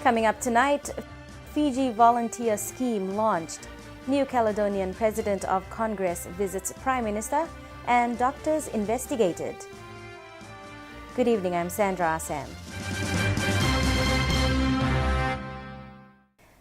Coming up tonight, Fiji Volunteer Scheme launched. New Caledonian President of Congress visits Prime Minister and doctors investigated. Good evening, I'm Sandra Assam.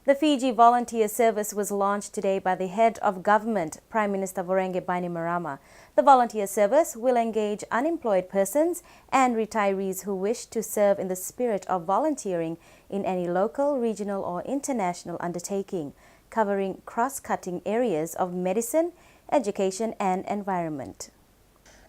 The Fiji Volunteer Service was launched today by the head of government, Prime Minister Bainimarama. The volunteer service will engage unemployed persons and retirees who wish to serve in the spirit of volunteering in any local, regional or international undertaking, covering cross-cutting areas of medicine, education and environment.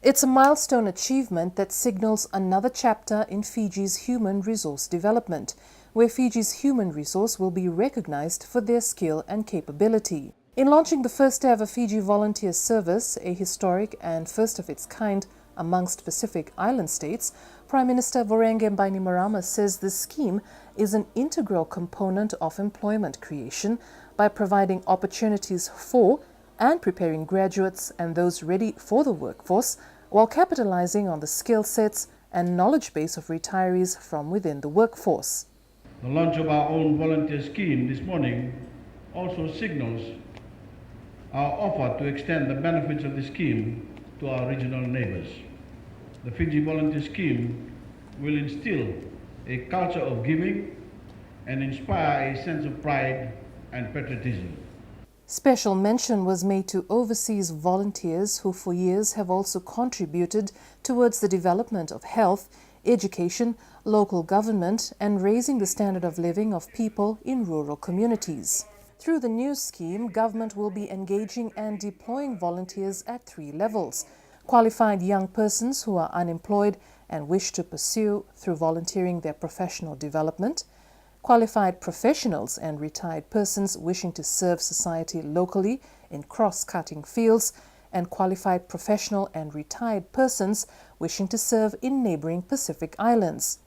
It's a milestone achievement that signals another chapter in Fiji's human resource development, where Fiji's human resource will be recognized for their skill and capability. In launching the first ever Fiji Volunteer Service, a historic and first of its kind amongst Pacific Island states, Prime Minister Bainimarama says this scheme is an integral component of employment creation by providing opportunities for and preparing graduates and those ready for the workforce, while capitalizing on the skill sets and knowledge base of retirees from within the workforce. The launch of our own volunteer scheme this morning also signals our offer to extend the benefits of the scheme to our regional neighbors. The Fiji Volunteer Scheme will instill a culture of giving and inspire a sense of pride and patriotism. Special mention was made to overseas volunteers who for years have also contributed towards the development of health, education, local government and raising the standard of living of people in rural communities. Through the new scheme, government will be engaging and deploying volunteers at 3 levels: qualified young persons who are unemployed and wish to pursue through volunteering their professional development, qualified professionals and retired persons wishing to serve society locally in cross-cutting fields, and qualified professional and retired persons wishing to serve in neighboring Pacific Islands.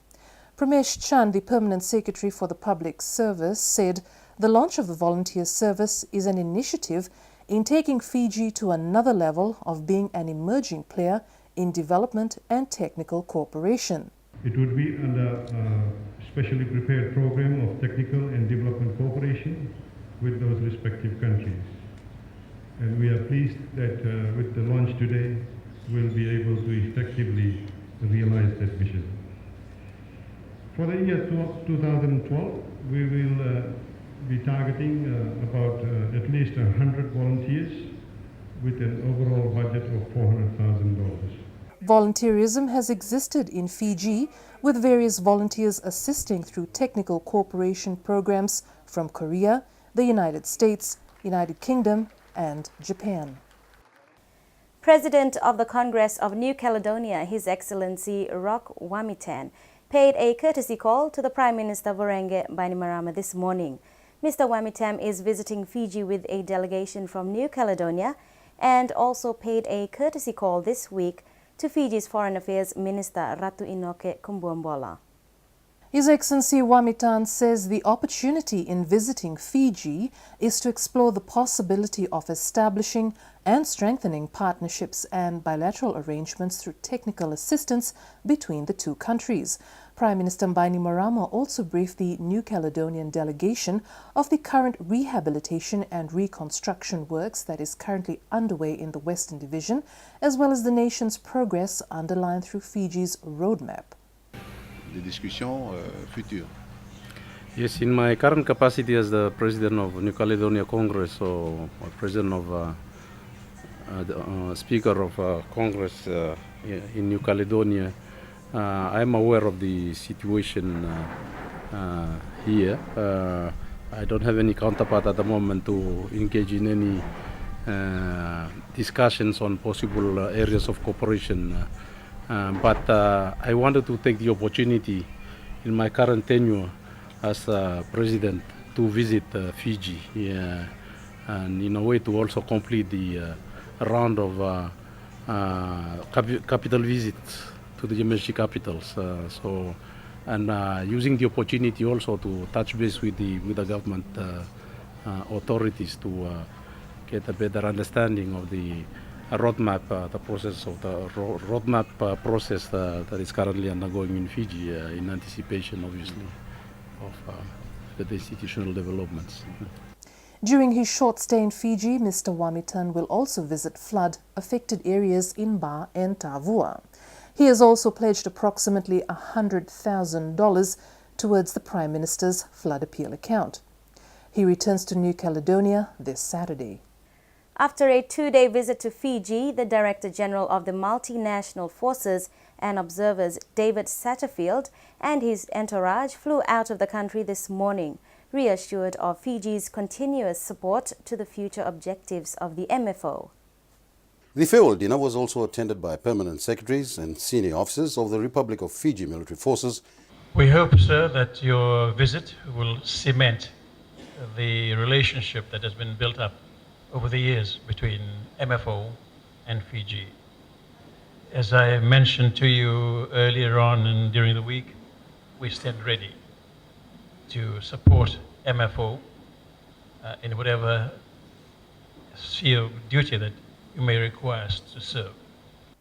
Pramesh Chand, the Permanent Secretary for the Public Service, said the launch of the volunteer service is an initiative in taking Fiji to another level of being an emerging player in development and technical cooperation. It would be under a specially prepared program of technical and development cooperation with those respective countries. And we are pleased that with the launch today, we'll be able to effectively realize that vision. For the year 2012, we will be targeting about at least 100 volunteers with an overall budget of $400,000. Volunteerism has existed in Fiji, with various volunteers assisting through technical cooperation programs from Korea, the United States, United Kingdom and Japan. President of the Congress of New Caledonia, His Excellency Rock Wamitan, paid a courtesy call to the Prime Minister Bainimarama this morning. Mr. Wamitan is visiting Fiji with a delegation from New Caledonia and also paid a courtesy call this week to Fiji's Foreign Affairs Minister Ratu Inoke Kumbuombola. His Excellency Wamitan says the opportunity in visiting Fiji is to explore the possibility of establishing and strengthening partnerships and bilateral arrangements through technical assistance between the two countries. Prime Minister Bainimarama also briefed the New Caledonian delegation of the current rehabilitation and reconstruction works that is currently underway in the Western Division, as well as the nation's progress underlined through Fiji's roadmap. Des discussions futures. Yes, in my current capacity as the President of New Caledonia Congress or President of Speaker of Congress in New Caledonia, I am aware of the situation here. I don't have any counterpart at the moment to engage in any discussions on possible areas of cooperation. But I wanted to take the opportunity in my current tenure as President to visit Fiji and in a way to also complete the round of capital visits to the MSG capitals. Using the opportunity also to touch base with the government authorities to get a better understanding of the roadmap, the process of the roadmap process that is currently undergoing in Fiji in anticipation, obviously, of with the institutional developments. During his short stay in Fiji, Mr. Wamitan will also visit flood-affected areas in Ba and Tavua. He has also pledged approximately $100,000 towards the Prime Minister's flood appeal account. He returns to New Caledonia this Saturday. After a two-day visit to Fiji, the Director General of the Multinational Forces and Observers, David Satterfield, and his entourage flew out of the country this morning, reassured of Fiji's continuous support to the future objectives of the MFO. The farewell dinner was also attended by permanent secretaries and senior officers of the Republic of Fiji Military Forces. We hope, sir, that your visit will cement the relationship that has been built up over the years between MFO and Fiji. As I mentioned to you earlier on and during the week, we stand ready to support MFO in whatever sphere of duty that you may require us to serve.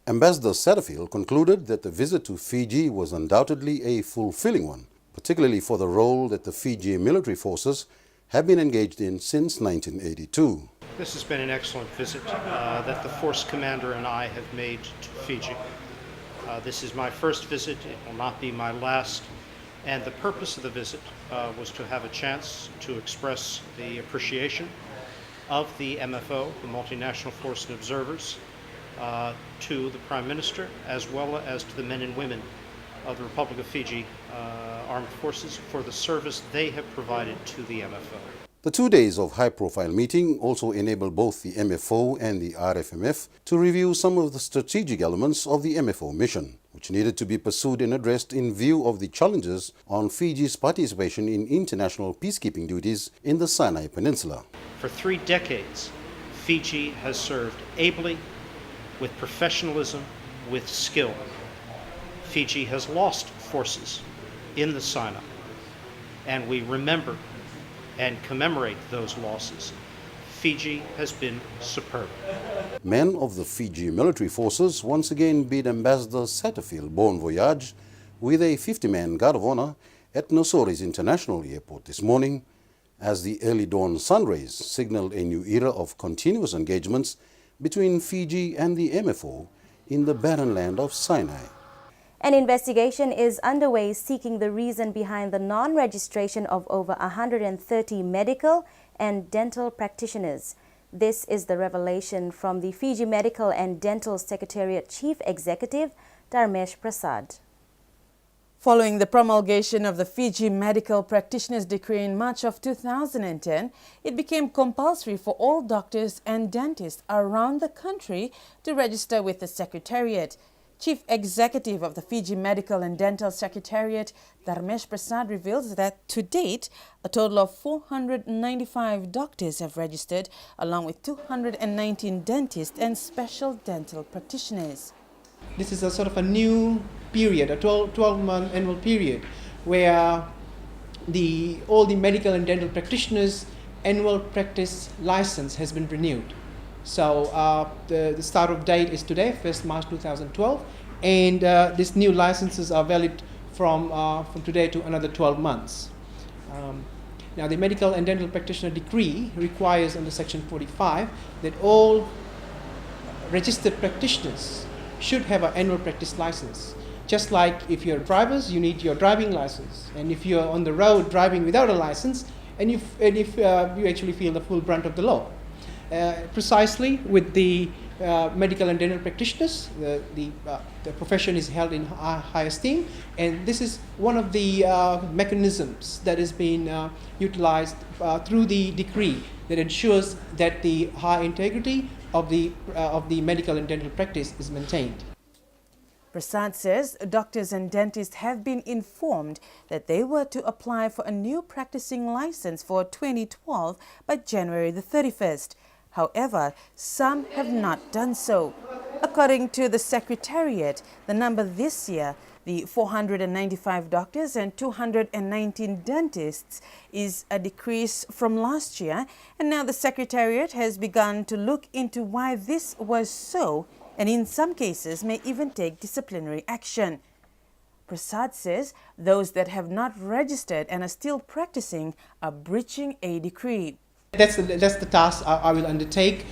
Ambassador Satterfield concluded that the visit to Fiji was undoubtedly a fulfilling one, particularly for the role that the Fiji military forces have been engaged in since 1982. This has been an excellent visit that the force commander and I have made to Fiji. This is my first visit, it will not be my last, and the purpose of the visit was to have a chance to express the appreciation of the MFO, the Multinational Force and Observers, to the Prime Minister, as well as to the men and women of the Republic of Fiji Armed Forces for the service they have provided to the MFO. The 2 days of high-profile meeting also enabled both the MFO and the RFMF to review some of the strategic elements of the MFO mission, which needed to be pursued and addressed in view of the challenges on Fiji's participation in international peacekeeping duties in the Sinai Peninsula. For 3 decades, Fiji has served ably, with professionalism, with skill. Fiji has lost forces in the Sinai, and we remember and commemorate those losses. Fiji has been superb. Men of the Fiji military forces once again bid Ambassador Satterfield bon voyage with a 50-man guard of honor at Nosori's International Airport this morning, as the early dawn sun rays signaled a new era of continuous engagements between Fiji and the MFO in the barren land of Sinai. An investigation is underway seeking the reason behind the non-registration of over 130 medical and dental practitioners. This is the revelation from the Fiji Medical and Dental Secretariat Chief Executive, Dharmesh Prasad. Following the promulgation of the Fiji Medical Practitioners Decree in March of 2010, it became compulsory for all doctors and dentists around the country to register with the Secretariat. Chief Executive of the Fiji Medical and Dental Secretariat, Dharmesh Prasad, reveals that to date, a total of 495 doctors have registered, along with 219 dentists and special dental practitioners. This is a sort of a new period, a 12-month annual period, where all the medical and dental practitioners' annual practice license has been renewed. So the start of date is today, 1st March 2012, and these new licenses are valid from today to another 12 months. Now, the Medical and Dental Practitioner Decree requires under Section 45 that all registered practitioners should have an annual practice license. Just like if you're drivers, you need your driving license, and if you're on the road driving without a license, and if you actually feel the full brunt of the law. Precisely with the medical and dental practitioners, the profession is held in high esteem, and this is one of the mechanisms that has been utilized through the decree that ensures that the high integrity of the medical and dental practice is maintained. Prasad says doctors and dentists have been informed that they were to apply for a new practicing license for 2012 by January the 31st. However, some have not done so. According to the Secretariat, the number this year, the 495 doctors and 219 dentists, is a decrease from last year, and now the Secretariat has begun to look into why this was so, and in some cases may even take disciplinary action. Prasad says those that have not registered and are still practicing are breaching a decree. That's the task I will undertake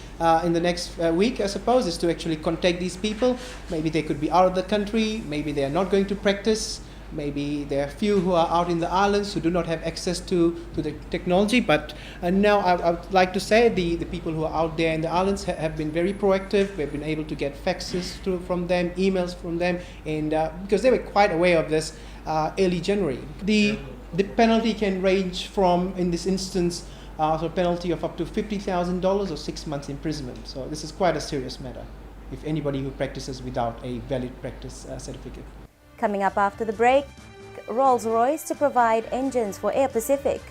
in the next week, I suppose, is to actually contact these people. Maybe they could be out of the country, maybe they are not going to practice, maybe there are few who are out in the islands who do not have access to the technology. But now I would like to say the people who are out there in the islands have been very proactive. We've been able to get faxes from them, emails from them, and because they were quite aware of this early January. The penalty can range from, in this instance, so a penalty of up to $50,000 or 6 months imprisonment. So this is quite a serious matter if anybody who practices without a valid practice certificate. Coming up after the break, Rolls-Royce to provide engines for Air Pacific.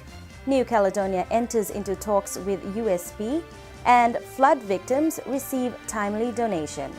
New Caledonia enters into talks with USP, and flood victims receive timely donation.